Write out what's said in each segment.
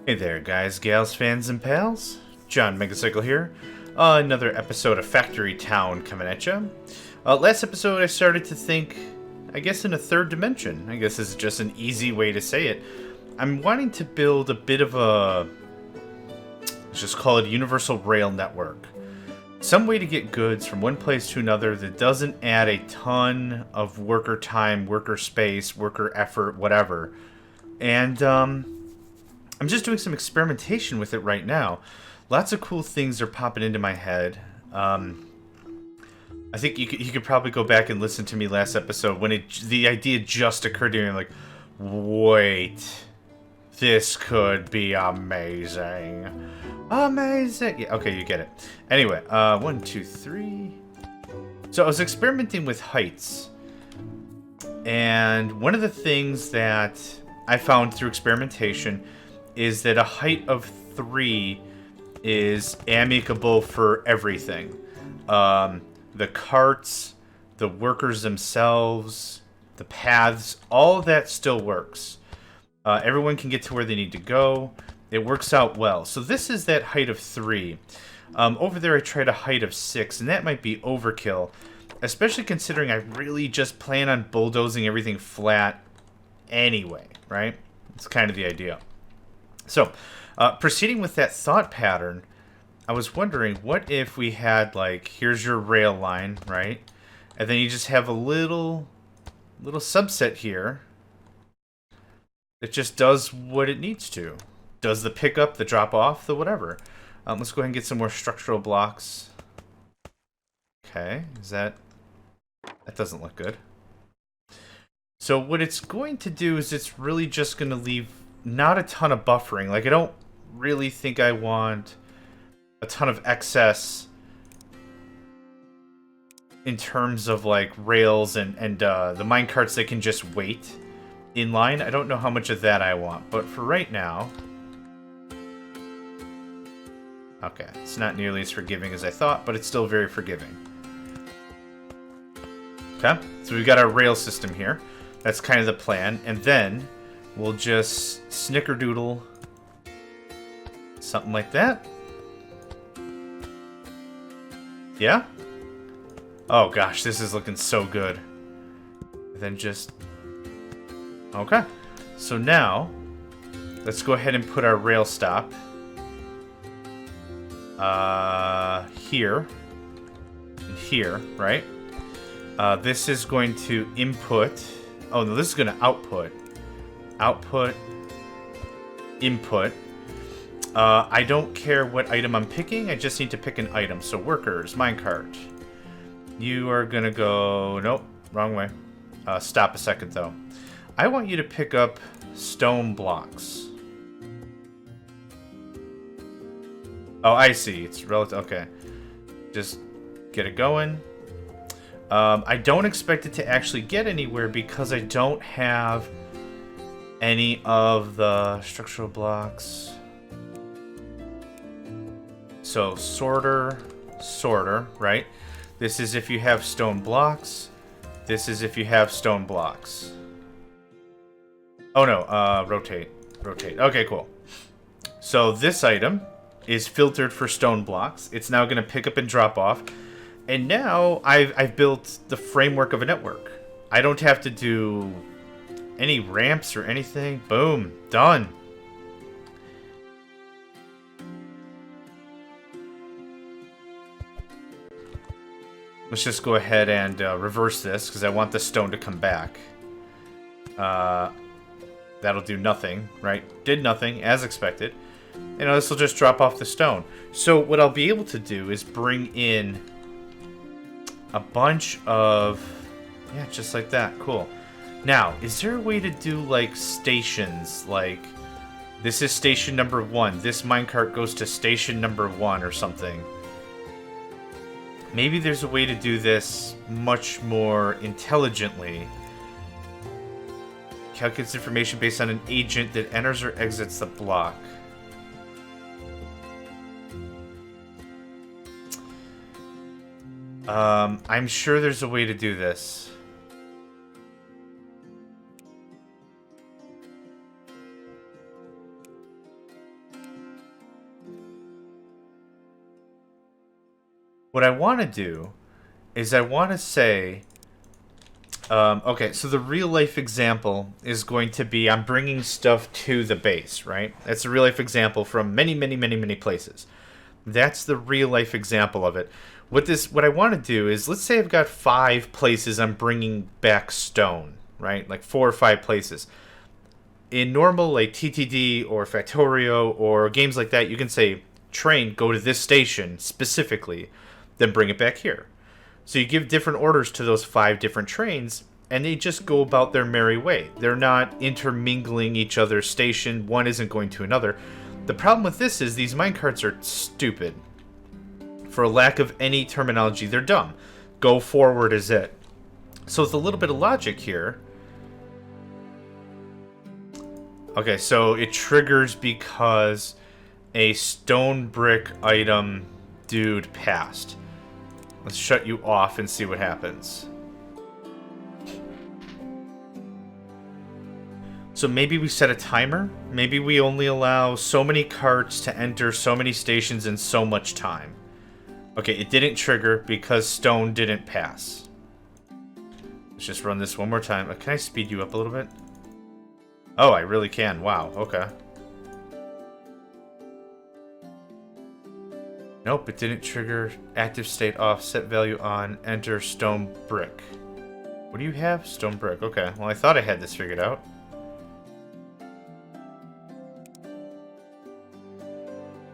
Hey there, guys, gals, fans, and pals. John Megacycle here. Another episode of Factory Town coming at you. Last episode, I started to think, I guess, in a third dimension. I guess this is just an easy way to say it. I'm wanting to build a bit of a, let's just call it a universal rail network. Some way to get goods from one place to another that doesn't add a ton of worker time, worker space, worker effort, whatever. And, I'm just doing some experimentation with it right now. Lots of cool things are popping into my head. I think you could probably go back and listen to me last episode when the idea just occurred to me. I'm like, wait, this could be amazing. Amazing. Yeah, okay, you get it. Anyway, 1, 2, 3. So I was experimenting with heights. And one of the things that I found through experimentation is that a height of 3 is amicable for everything. The carts, the workers themselves, the paths, all of that still works. Everyone can get to where they need to go. It works out well. So this is that height of 3. Over there I tried a height of 6, and that might be overkill, especially considering I really just plan on bulldozing everything flat anyway, right? It's kind of the idea. So, proceeding with that thought pattern, I was wondering, what if we had, like, here's your rail line, right? And then you just have a little subset here that just does what it needs to. Does the pickup, the drop off, the whatever. Let's go ahead and get some more structural blocks. Okay, that doesn't look good. So what it's going to do is it's really just going to leave not a ton of buffering. Like, I don't really think I want a ton of excess in terms of, like, rails and the minecarts that can just wait in line. I don't know how much of that I want, but for right now... Okay, it's not nearly as forgiving as I thought, but it's still very forgiving. Okay, so we've got our rail system here. That's kind of the plan, and then we'll just snickerdoodle something like that. Yeah? Oh gosh, this is looking so good. Then just... Okay. So now, let's go ahead and put our rail stop here and here, right? This is going to input... Oh no, this is going to output. Output, input. I don't care what item I'm picking. I just need to pick an item. So workers, minecart. You are gonna go... Nope, wrong way. Stop a second though. I want you to pick up stone blocks. Oh, I see. It's relative. Okay. Just get it going. I don't expect it to actually get anywhere because I don't have any of the structural blocks. So sorter, right? This is if you have stone blocks. This is if you have stone blocks. Oh no, rotate. Okay, cool. So this item is filtered for stone blocks. It's now going to pick up and drop off. And now I've built the framework of a network. I don't have to do any ramps or anything. Boom. Done. Let's just go ahead and reverse this, because I want the stone to come back. That'll do nothing, right? Did nothing, as expected. And this will just drop off the stone. So what I'll be able to do is bring in a bunch of... Yeah, just like that. Cool. Now, is there a way to do, like, stations? Like, this is station number 1. This minecart goes to station number 1 or something. Maybe there's a way to do this much more intelligently. Calculates information based on an agent that enters or exits the block. I'm sure there's a way to do this. What I want to do is I want to say, okay, so the real life example is going to be I'm bringing stuff to the base, right? That's a real life example from many, many, many, many places. That's the real life example of it. What I want to do is, let's say I've got 5 places I'm bringing back stone, right? Like 4 or 5 places. In normal, like TTD or Factorio or games like that, you can say, train, go to this station specifically, then bring it back here. So you give different orders to those 5 different trains, and they just go about their merry way. They're not intermingling each other's station. One isn't going to another. The problem with this is these minecarts are stupid. For a lack of any terminology, they're dumb. Go forward is it. So with a little bit of logic here. Okay, so it triggers because a stone brick item dude passed. Let's shut you off and see what happens. So maybe we set a timer. Maybe we only allow so many carts to enter so many stations in so much time. Okay, it didn't trigger because stone didn't pass. Let's just run this one more time. Can I speed you up a little bit? Oh, I really can. Wow, okay. Nope, it didn't trigger. Active state off, set value on, enter stone brick. What do you have? Stone brick. Okay, well I thought I had this figured out.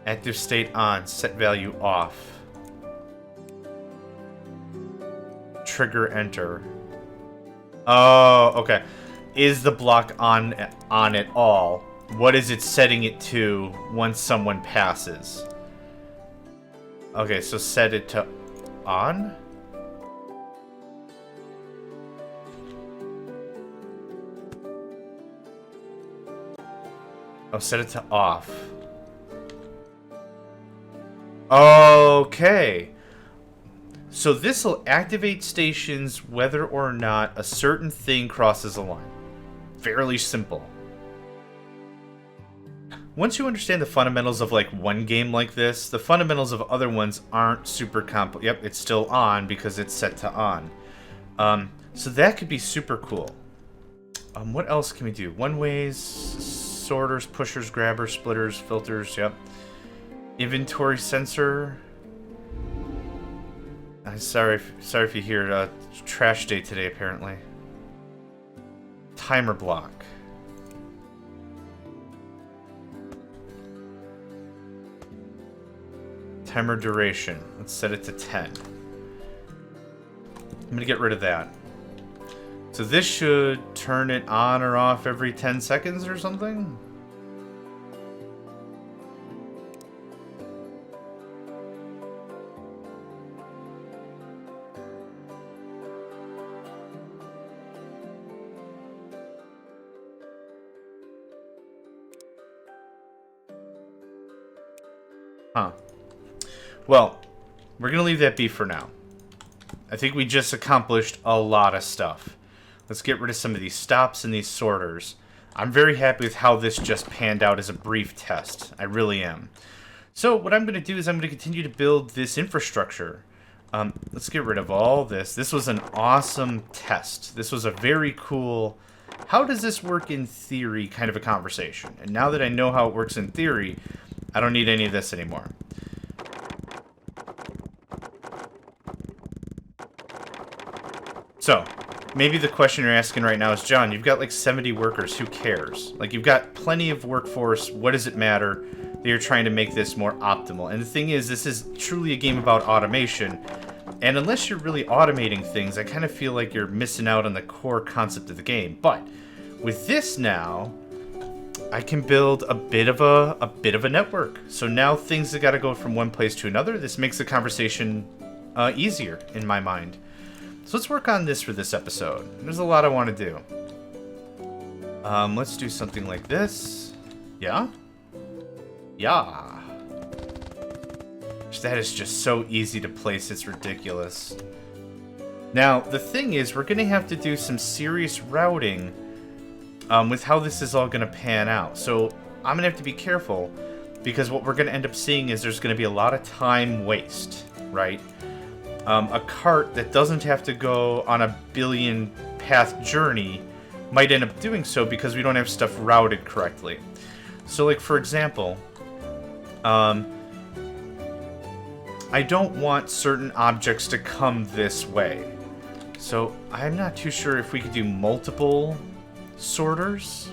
Active state on, set value off. Trigger enter. Oh, okay. Is the block on at all? What is it setting it to once someone passes? Okay, so set it to on? Oh, set it to off. Okay. So this will activate stations whether or not a certain thing crosses a line. Fairly simple. Once you understand the fundamentals of like one game like this, the fundamentals of other ones aren't super complex. Yep, it's still on because it's set to on. So that could be super cool. What else can we do? One-ways, sorters, pushers, grabbers, splitters, filters, yep. Inventory sensor. Sorry if you hear trash day today, apparently. Timer block. Timer duration. Let's set it to 10. I'm gonna get rid of that. So this should turn it on or off every 10 seconds or something? Huh. Well, we're going to leave that be for now. I think we just accomplished a lot of stuff. Let's get rid of some of these stops and these sorters. I'm very happy with how this just panned out as a brief test. I really am. So what I'm going to do is I'm going to continue to build this infrastructure. Let's get rid of all this. This was an awesome test. This was a very cool, how does this work in theory kind of a conversation. And now that I know how it works in theory, I don't need any of this anymore. So, maybe the question you're asking right now is, John, you've got like 70 workers, who cares? Like, you've got plenty of workforce, what does it matter that you're trying to make this more optimal? And the thing is, this is truly a game about automation, and unless you're really automating things, I kind of feel like you're missing out on the core concept of the game. But, with this now, I can build a bit of a network. So now things have got to go from one place to another. This makes the conversation easier in my mind. So let's work on this for this episode. There's a lot I want to do. Let's do something like this. Yeah? Yeah. That is just so easy to place, it's ridiculous. Now, the thing is, we're going to have to do some serious routing with how this is all going to pan out. So I'm going to have to be careful, because what we're going to end up seeing is there's going to be a lot of time waste, right? A cart that doesn't have to go on a billion path journey might end up doing so because we don't have stuff routed correctly. So, like, for example, I don't want certain objects to come this way. So, I'm not too sure if we could do multiple sorters.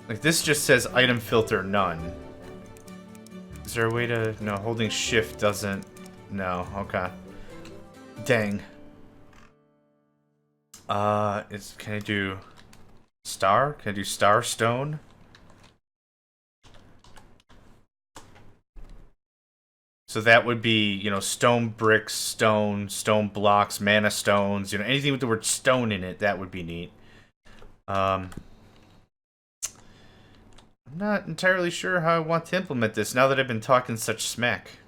Like, this just says item filter none. Is there a way to... No, holding shift doesn't... No, okay. Dang. Can I do star? Can I do star stone? So that would be, you know, stone bricks, stone blocks, mana stones, you know, anything with the word stone in it, that would be neat. I'm not entirely sure how I want to implement this now that I've been talking such smack.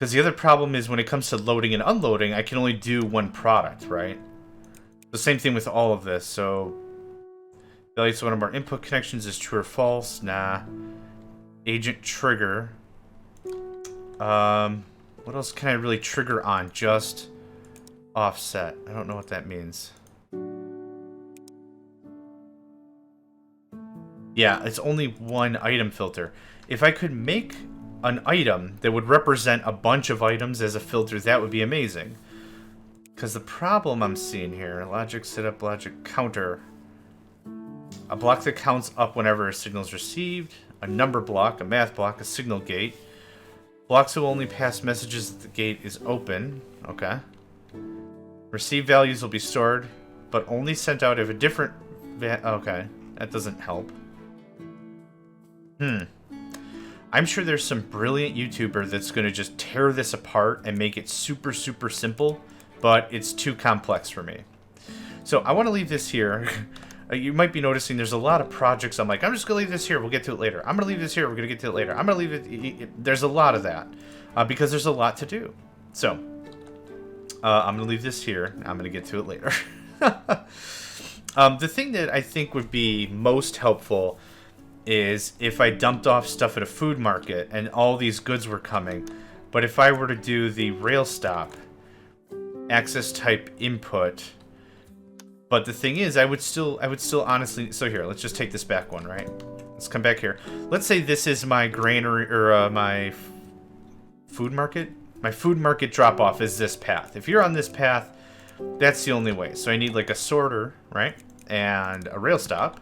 Because the other problem is when it comes to loading and unloading, I can only do one product, right? The same thing with all of this, so... Values one of our input connections is true or false? Nah. Agent trigger. What else can I really trigger on? Just offset. I don't know what that means. Yeah, it's only one item filter. If I could make an item that would represent a bunch of items as a filter, that would be amazing. Because the problem I'm seeing here, logic setup, logic counter. A block that counts up whenever a signal is received. A number block, a math block, a signal gate. Blocks will only pass messages if the gate is open. Okay. Received values will be stored, but only sent out if a different... Okay, that doesn't help. I'm sure there's some brilliant YouTuber that's going to just tear this apart and make it super, super simple, but it's too complex for me. So I want to leave this here. You might be noticing there's a lot of projects I'm like, I'm just going to leave this here, we'll get to it later. I'm going to leave this here, we're going to get to it later. I'm going to leave it... There's a lot of that, because there's a lot to do. So, I'm going to leave this here, I'm going to get to it later. The thing that I think would be most helpful is if I dumped off stuff at a food market and all these goods were coming, but if I were to do the rail stop, access type input... But the thing is, I would still honestly... So here, let's just take this back one, right? Let's come back here. Let's say this is my granary, or my food market? My food market drop-off is this path. If you're on this path, that's the only way. So I need like a sorter, right? And a rail stop.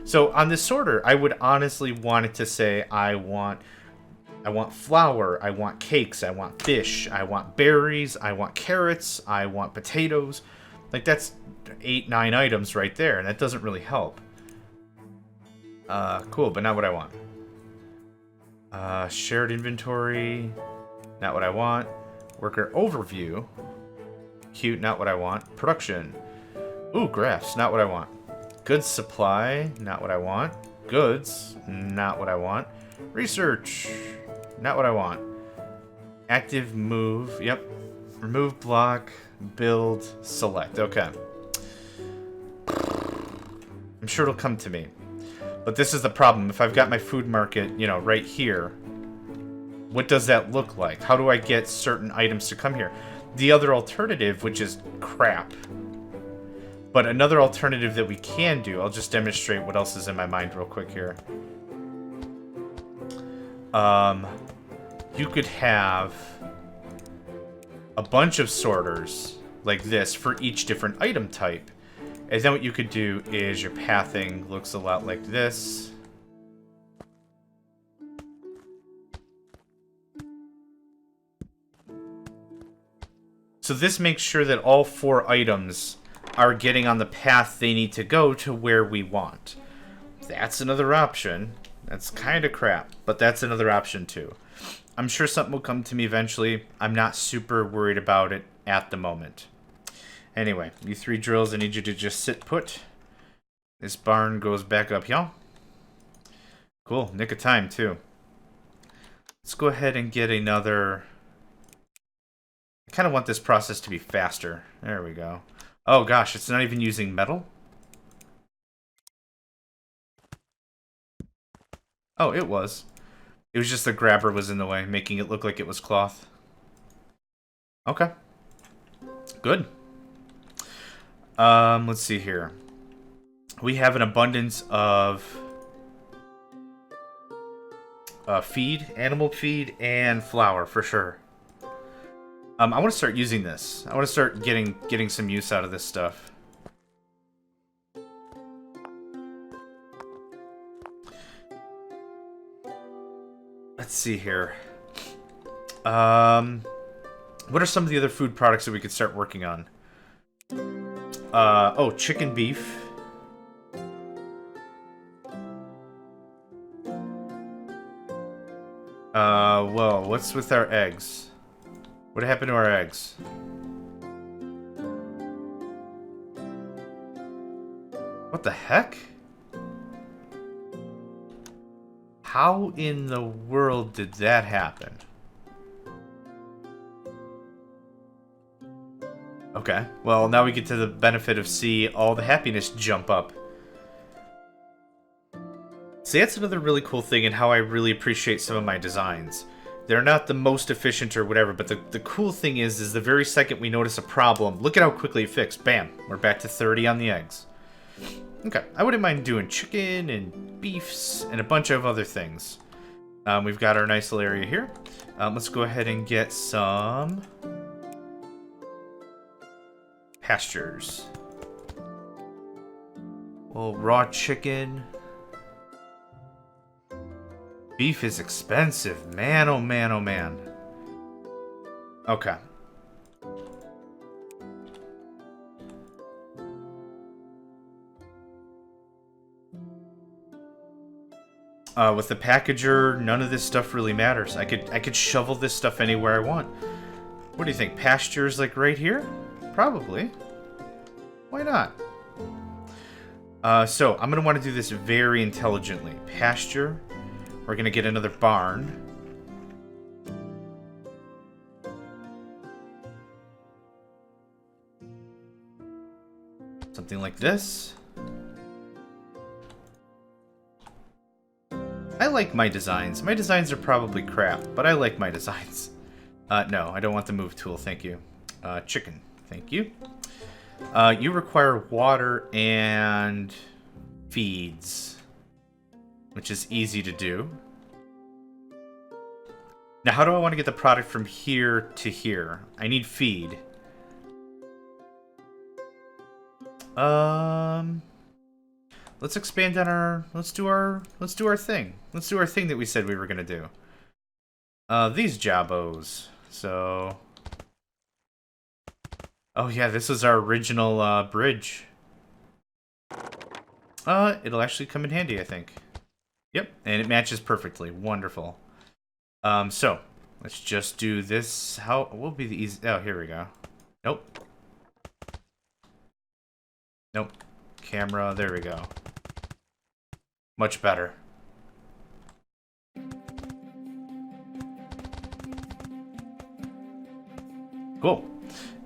So on this sorter, I would honestly want it to say, I want flour, I want cakes, I want fish, I want berries, I want carrots, I want potatoes. Like, that's 8, 9 items right there, and that doesn't really help. Cool, but not what I want. Shared inventory, not what I want. Worker overview, cute, not what I want. Production, ooh, graphs, not what I want. Goods supply, not what I want. Goods, not what I want. Research, not what I want. Active move, yep. Remove block, build, select. Okay. I'm sure it'll come to me. But this is the problem. If I've got my food market, you know, right here, what does that look like? How do I get certain items to come here? The other alternative, which is crap. But another alternative that we can do, I'll just demonstrate what else is in my mind real quick here. You could have a bunch of sorters like this for each different item type. And then what you could do is your pathing looks a lot like this. So this makes sure that all 4 items are getting on the path they need to go to where we want. That's another option. That's kind of crap, but that's another option too. I'm sure something will come to me eventually. I'm not super worried about it at the moment. Anyway, you 3 drills, I need you to just sit put. This barn goes back up here. Cool, nick of time too. Let's go ahead and get another... I kind of want this process to be faster. There we go. Oh gosh, it's not even using metal? Oh, it was. It was just the grabber was in the way, making it look like it was cloth. Okay. Good. Let's see here. We have an abundance of feed, animal feed, and flour for sure. I want to start using this. I want to start getting some use out of this stuff. Let's see here. What are some of the other food products that we could start working on? Oh, chicken beef. Whoa, what's with our eggs? What happened to our eggs? What the heck? How in the world did that happen? Okay, well, now we get to the benefit of see all the happiness jump up. See, that's another really cool thing and how I really appreciate some of my designs. They're not the most efficient or whatever, but the cool thing is the very second we notice a problem, look at how quickly it fixed. Bam, we're back to 30 on the eggs. Okay, I wouldn't mind doing chicken and beefs and a bunch of other things. We've got our nice little area here. Let's go ahead and get some pastures. Well, raw chicken. Beef is expensive. Man, oh man, oh man. Okay. With the packager, none of this stuff really matters. I could shovel this stuff anywhere I want. What do you think? Pastures like right here? Probably. Why not? So I'm gonna want to do this very intelligently. Pasture. We're gonna get another barn. Something like this. I like my designs. My designs are probably crap, but I like my designs. No, I don't want the move tool, thank you. Chicken, thank you. You require water and feeds, which is easy to do. Now, how do I want to get the product from here to here? I need feed. Let's expand on our. Let's do our thing. Let's do our thing that we said we were gonna do. These jabos. So. Oh yeah, this is our original bridge. It'll actually come in handy, I think. Yep, and it matches perfectly. Wonderful. So let's just do this. How will be the easy? Oh, here we go. Nope. Nope. Camera. There we go. Much better. Cool.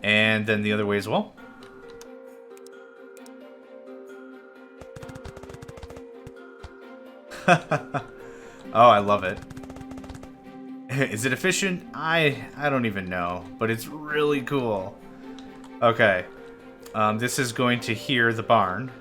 And then the other way as well. Oh, I love it. Is it efficient? I don't even know, but it's really cool. Okay. This is going to here, the barn.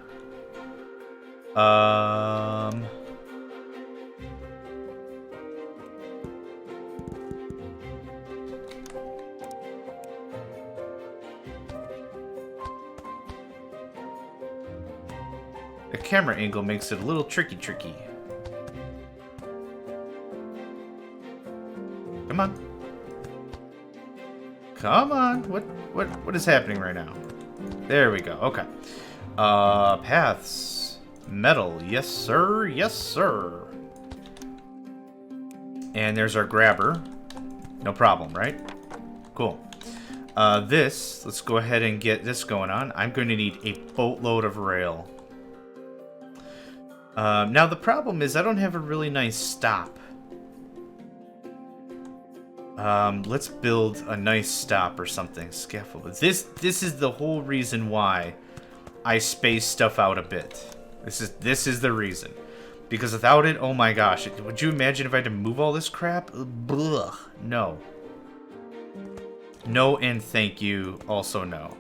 The camera angle makes it a little tricky. Come on. Come on. What is happening right now? There we go. Okay. Paths. Metal. Yes, sir. Yes, sir. And there's our grabber. No problem, right? Cool. Let's go ahead and get this going on. I'm going to need a boatload of rail. Now the problem is I don't have a really nice stop. Let's build a nice stop or something. Scaffold. This is the whole reason why I space stuff out a bit. This is the reason. Because without it, oh my gosh. Would you imagine if I had to move all this crap? Blah. No. No and thank you. Also no.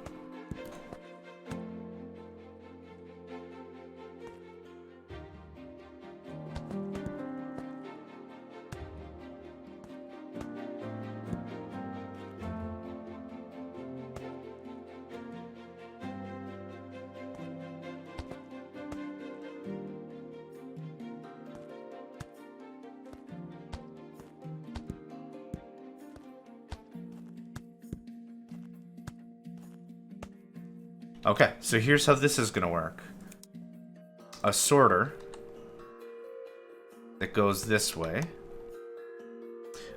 Okay, so here's how this is going to work. A sorter that goes this way.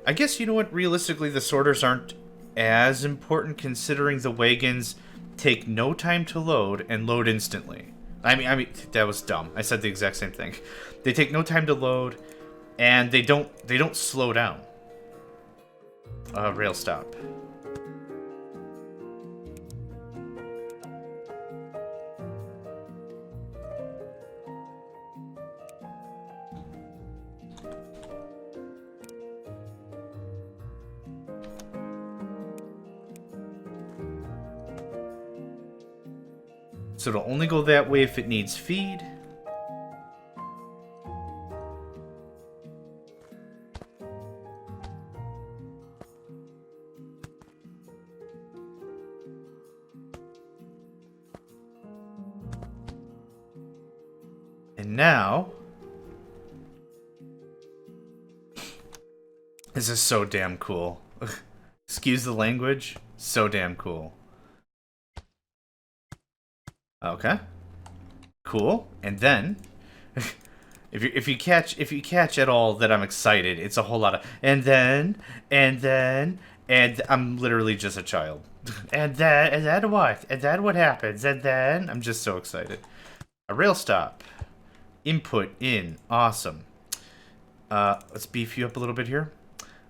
I guess, you know what, realistically the sorters aren't as important considering the wagons take no time to load and load instantly. I mean, that was dumb. I said the exact same thing. They take no time to load and they don't slow down. Rail stop. So it'll only go that way if it needs feed. And now, this is so damn cool. Excuse the language, so damn cool. Okay. Cool. And then if you catch at all that I'm excited, it's a whole lot of and then I'm literally just a child. and then what? And then what happens? And then I'm just so excited. A rail stop. Input in. Awesome. Let's beef you up a little bit here.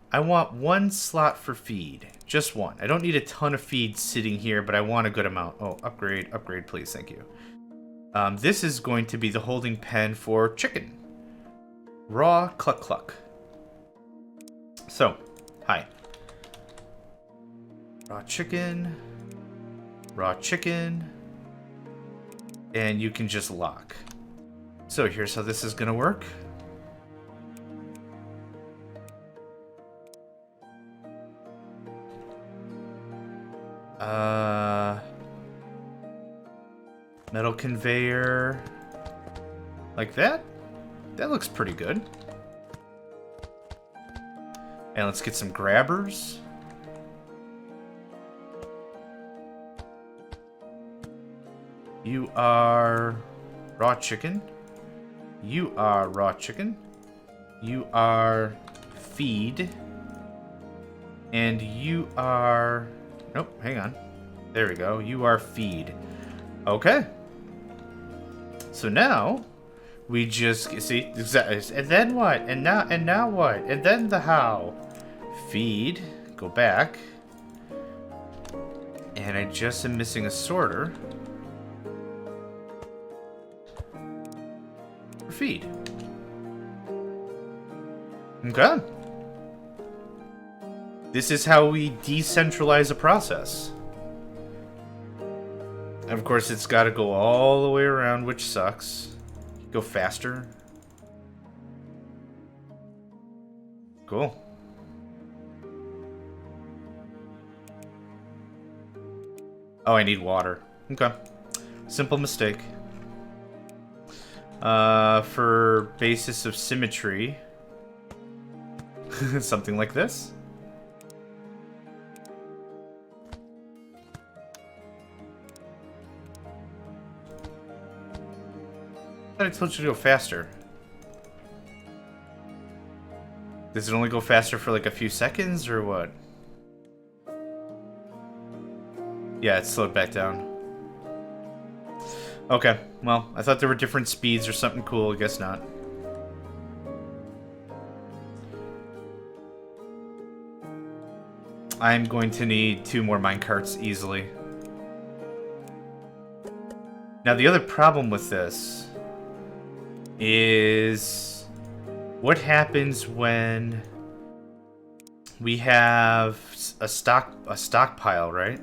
I want one slot for feed. Just one. I don't need a ton of feed sitting here, but I want a good amount. Oh, upgrade, please. Thank you. This is going to be the holding pen for chicken. Raw cluck cluck. So, hi. Raw chicken. And you can just lock. So here's how this is going to work. Metal conveyor. Like that? That looks pretty good. And let's get some grabbers. You are raw chicken. You are raw chicken. You are feed. And you are... Nope, hang on. There we go. You are feed. Okay. So now we just see and then what? And now what? And then the how. Feed. Go back. And I just am missing a sorter. For feed. Okay. This is how we decentralize a process. And of course, it's got to go all the way around, which sucks. Go faster. Cool. Oh, I need water. Okay. Simple mistake. For basis of symmetry. Something like this. I thought I told you to go faster. Does it only go faster for like a few seconds or what? Yeah, it slowed back down. Okay, well, I thought there were different speeds or something cool. I guess not. I'm going to need 2 more minecarts easily. Now, the other problem with this is what happens when we have a stockpile, right?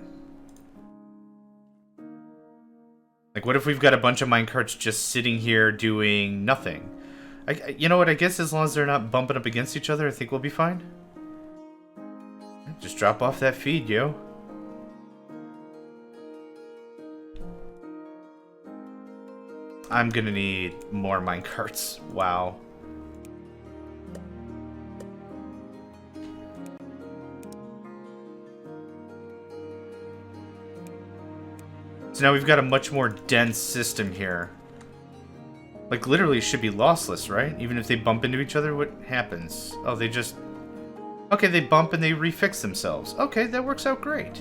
Like, what if we've got a bunch of minecarts just sitting here doing nothing? You know what? I guess as long as they're not bumping up against each other, I think we'll be fine. Just drop off that feed, yo. I'm gonna need more minecarts. Wow. So now we've got a much more dense system here. Like, literally, it should be lossless, right? Even if they bump into each other, what happens? Oh, they just... Okay, they bump and they refix themselves. Okay, that works out great.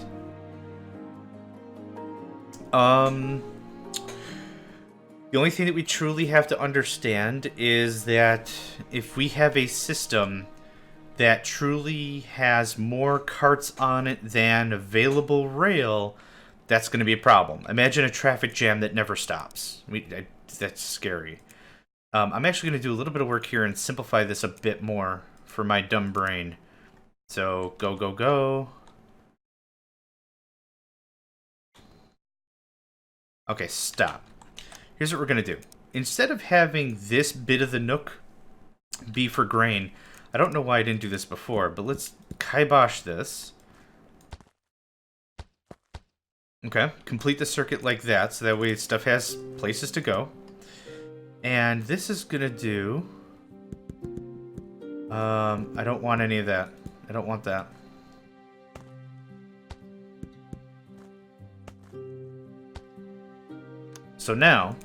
The only thing that we truly have to understand is that if we have a system that truly has more carts on it than available rail, that's going to be a problem. Imagine a traffic jam that never stops. That's scary. I'm actually going to do a little bit of work here and simplify this a bit more for my dumb brain. So, go, go, go. Okay, stop. Here's what we're going to do. Instead of having this bit of the nook be for grain, I don't know why I didn't do this before, but let's kibosh this. Okay, complete the circuit like that, so that way stuff has places to go. And this is going to do... I don't want any of that. I don't want that. So now,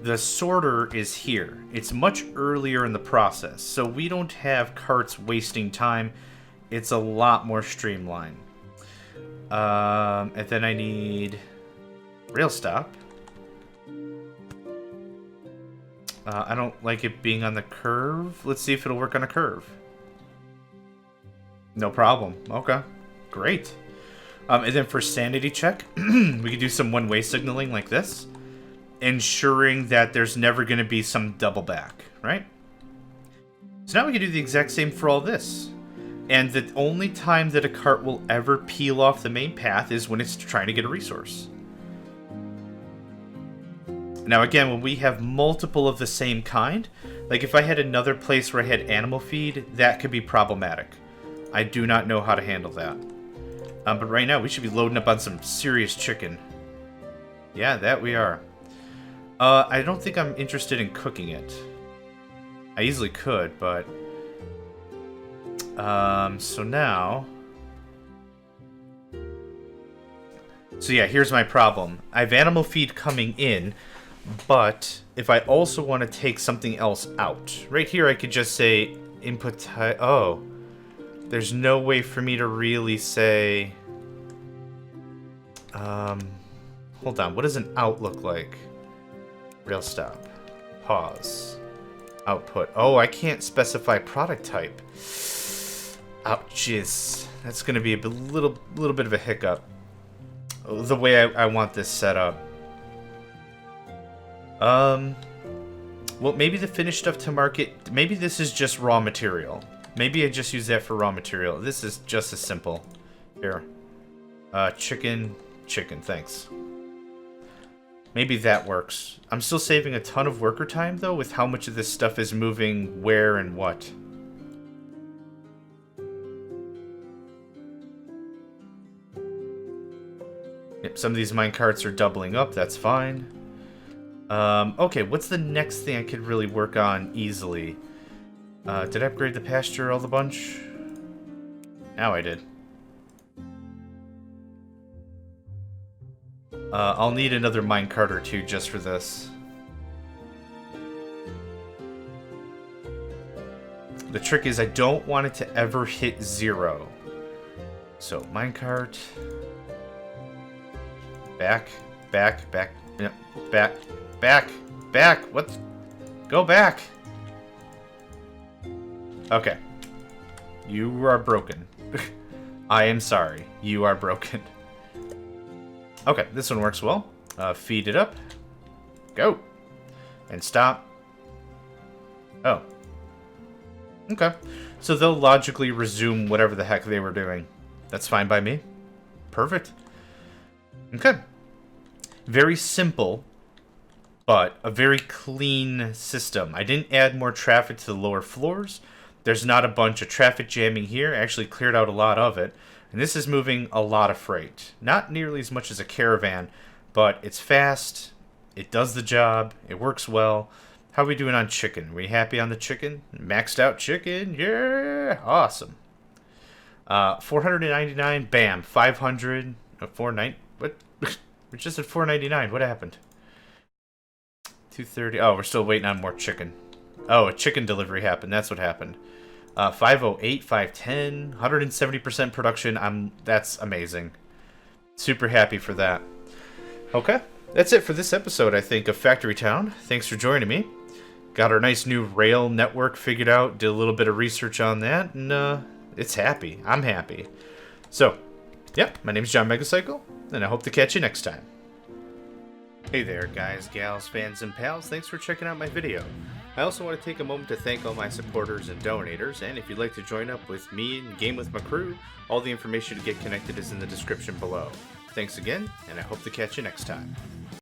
the sorter is here. It's much earlier in the process, so we don't have carts wasting time. It's a lot more streamlined. And then I need rail stop. I don't like it being on the curve. Let's see if it'll work on a curve. No problem. Okay. Great. And then for sanity check, we could do some one-way signaling like this, ensuring that there's never going to be some double back, right? So now we can do the exact same for all this. And the only time that a cart will ever peel off the main path is when it's trying to get a resource. Now again, when we have multiple of the same kind, like if I had another place where I had animal feed, that could be problematic. I do not know how to handle that. But right now, we should be loading up on some serious chicken. Yeah, that we are. I don't think I'm interested in cooking it. I easily could, but... so now... So yeah, here's my problem. I have animal feed coming in, but if I also want to take something else out... Right here, I could just say input type... Oh. There's no way for me to really say... hold on, what does an out look like? Rail stop. Pause. Output. Oh, I can't specify product type. Ouchies. That's going to be a little bit of a hiccup. The way I want this set up. Well, maybe the finished stuff to market... Maybe this is just raw material. Maybe I just use that for raw material. This is just as simple. Here. Chicken, thanks. Maybe that works. I'm still saving a ton of worker time, though, with how much of this stuff is moving where and what. Yep, some of these minecarts are doubling up. That's fine. Okay, what's the next thing I could really work on easily? Did I upgrade the pasture all the bunch? Now I did. I'll need another minecart or two just for this. The trick is I don't want it to ever hit 0. So, minecart. Back. Yep, back. What? Go back. Okay. You are broken. I am sorry. You are broken. Okay, this one works well. Feed it up. Go. And stop. Oh. Okay. So they'll logically resume whatever the heck they were doing. That's fine by me. Perfect. Okay. Very simple, but a very clean system. I didn't add more traffic to the lower floors. There's not a bunch of traffic jamming here. I actually cleared out a lot of it. And this is moving a lot of freight. Not nearly as much as a caravan, but it's fast. It does the job. It works well. How are we doing on chicken? Are we happy on the chicken? Maxed out chicken? Yeah! Awesome. 499, bam. 500, 490. What? We're just at 499. What happened? 230. Oh, we're still waiting on more chicken. Oh, a chicken delivery happened. That's what happened. 508, 510, 170% production. That's amazing. Super happy for that. Okay. That's it for this episode, I think, of Factory Town. Thanks for joining me. Got our nice new rail network figured out. Did a little bit of research on that, and it's happy. I'm happy. So, yep, my name's John Megacycle, and I hope to catch you next time. Hey there, guys, gals, fans, and pals. Thanks for checking out my video. I also want to take a moment to thank all my supporters and donators, and if you'd like to join up with me and game with my crew, all the information to get connected is in the description below. Thanks again, and I hope to catch you next time.